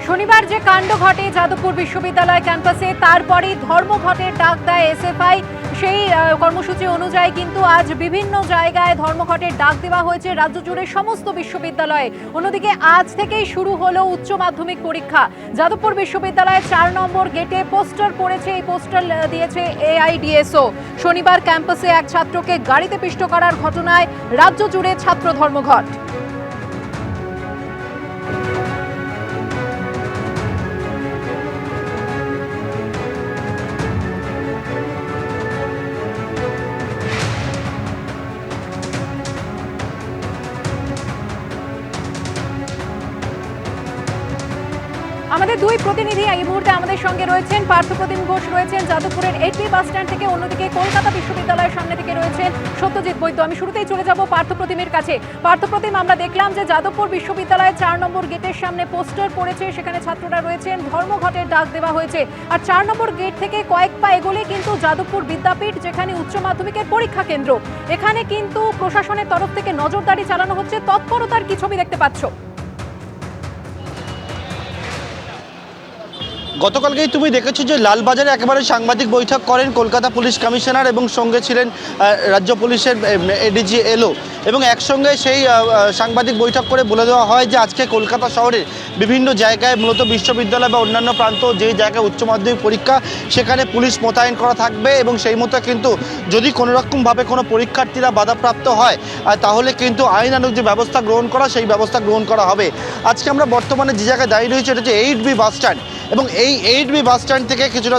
শনিবার যে কাণ্ড ঘটে যাদবপুর বিশ্ববিদ্যালয় ক্যাম্পাসে তারপরেই ধর্মঘটের ডাক দেয় এসএফআই। সেই কর্মসূচি অনুযায়ী কিন্তু আজ বিভিন্ন জায়গায় ধর্মঘটের ডাক দেওয়া হয়েছে রাজ্য জুড়ে সমস্ত বিশ্ববিদ্যালয়ে। অন্যদিকে আজ থেকেই শুরু হলো উচ্চ মাধ্যমিক পরীক্ষা। যাদবপুর বিশ্ববিদ্যালয়ে ৪ নম্বর গেটে পোস্টার পড়েছে, এই পোস্টার দিয়েছে এআইডিএসও। শনিবার ক্যাম্পাসে এক ছাত্রকে গাড়িতে পিষ্ট করার ঘটনায় রাজ্য জুড়ে ছাত্র ধর্মঘট। আমাদের দুই প্রতিনিধি এই মুহূর্তে আমাদের সঙ্গে রয়েছেন। পার্থপ্রতিম ঘোষ রয়েছেন যাদবপুরের এইচবি বাস স্ট্যান্ড থেকে, অন্যদিকে কলকাতা বিশ্ববিদ্যালয়ের সামনে থেকে রয়েছেন সত্যজিৎ বৈদ্য। আমি শুরুতেই চলে যাব পার্থপ্রতিমের কাছে। পার্থপ্রতিম, আমরা দেখলাম যে যাদবপুর বিশ্ববিদ্যালয়ের ৪ নম্বর গেটের সামনে পোস্টার পড়েছে, সেখানে ছাত্ররা রয়েছেন, ধর্মঘটের ডাক দেওয়া হয়েছে। আর ৪ নম্বর গেট থেকে কয়েক পা এগোলে কিন্তু যাদবপুর বিদ্যাপীঠ, যেখানে উচ্চ মাধ্যমিকের পরীক্ষা কেন্দ্র, এখানে কিন্তু প্রশাসনের তরফ থেকে নজরদারি চালানো হচ্ছে। তৎপরতার কি ছবি দেখতে পাচ্ছ? গতকালকেই তুমি দেখেছো যে লালবাজারে একেবারে সাংবাদিক বৈঠক করেন কলকাতা পুলিশ কমিশনার এবং সঙ্গে ছিলেন রাজ্য পুলিশের এডিজি এলও, এবং একসঙ্গে সেই সাংবাদিক বৈঠক করে বলে দেওয়া হয় যে আজকে কলকাতা শহরের বিভিন্ন জায়গায় মূলত বিশ্ববিদ্যালয় বা অন্যান্য প্রান্ত যে জায়গায় উচ্চ মাধ্যমিক পরীক্ষা সেখানে পুলিশ মোতায়েন করা থাকবে, এবং সেই মতো কিন্তু যদি কোনোরকমভাবে কোনো পরীক্ষার্থীরা বাধাপ্রাপ্ত হয় তাহলে কিন্তু আইনানুগ যে ব্যবস্থা গ্রহণ করা সেই ব্যবস্থা গ্রহণ করা হবে। আজকে আমরা বর্তমানে যে জায়গায় দাঁড়িয়ে রয়েছে এটা হচ্ছে 8B বাস স্ট্যান্ড, এবং এই 8B বাস স্ট্যান্ড থেকে কিছুটা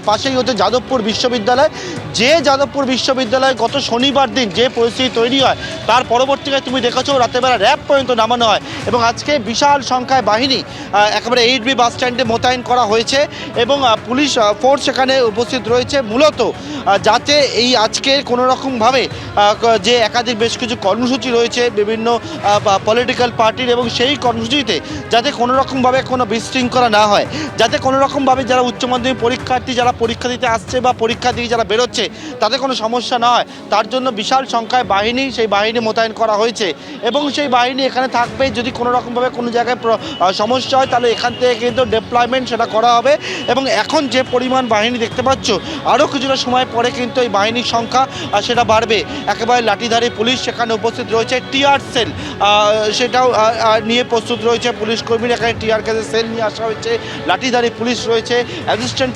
পাশেই হচ্ছে যাদবপুর বিশ্ববিদ্যালয়। যে যাদবপুর বিশ্ববিদ্যালয় গত শনিবার দিন যে পরিস্থিতি তৈরি হয় তার পরবর্তীকালে তুমি দেখেছো রাতেরবেলা র্যাব পর্যন্ত নামানো হয়, এবং আজকে বিশাল সংখ্যায় বাহিনী একেবারে 8B বাস স্ট্যান্ডে মোতায়েন করা হয়েছে, এবং পুলিশ ফোর্স সেখানে উপস্থিত রয়েছে মূলত যাতে এই আজকের কোনোরকমভাবে যে একাধিক বেশ কিছু কর্মসূচি রয়েছে বিভিন্ন পলিটিক্যাল পার্টির, এবং সেই কর্মসূচিতে যাতে কোনোরকমভাবে কোনো বিশৃঙ্খলা না হয়, যাতে কোনোরকমভাবে যারা উচ্চ মাধ্যমিক পরীক্ষার্থী যারা পরীক্ষা দিতে আসছে বা পরীক্ষা দিয়ে যারা বেরোচ্ছে তাতে কোনো সমস্যা না হয়, তার জন্য বিশাল সংখ্যায় বাহিনী সেই বাহিনী মোতায়েন করা হয়েছে, এবং সেই বাহিনী এখানে থাকবে। যদি কোনোরকমভাবে কোনো জায়গায় সমস্যা হয় তাহলে এখান থেকে কিন্তু ডিপ্লয়মেন্ট সেটা করা হবে। এবং এখন যে পরিমাণ বাহিনী দেখতে পাচ্ছ, আরও কিছুটা সময় পরে কিন্তু এই বাহিনীর সংখ্যা সেটা বাড়বে। একেবারে লাঠিধারী পুলিশ সেখানে উপস্থিত রয়েছে, টিয়ার সেল সেটাও নিয়ে প্রস্তুত রয়েছে পুলিশ কর্মীরা। এখানে টিয়ার গ্যাসের সেল নিয়ে আসা হয়েছে, লাঠিধারী পুলিশ রয়েছে, অ্যাসিস্ট্যান্ট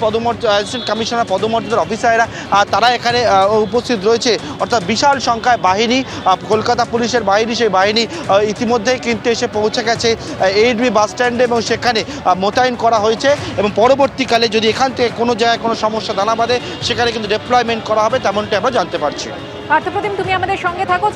কমিশনার পদমর্যাদার অফিসাররা তারা এখানে উপস্থিত রয়েছে। অর্থাৎ বিশাল সংখ্যায় বাহিনী, কলকাতা পুলিশের বাহিনী, সেই বাহিনী ইতিমধ্যেই কিন্তু এসে পৌঁছে গেছে 8B বাস স্ট্যান্ডে, এবং সেখানে মোতায়েন করা হয়েছে। এবং পরবর্তীকালে যদি এখান থেকে কোনো জায়গায় কোনো সমস্যা দানা বাঁধে সেখানে কিন্তু ডিপ্লয়মেন্ট করা হবে, তেমনটি আমরা জানতে পারছি। পার্থপ্রতিম, তুমি আমাদের সঙ্গে থাকো।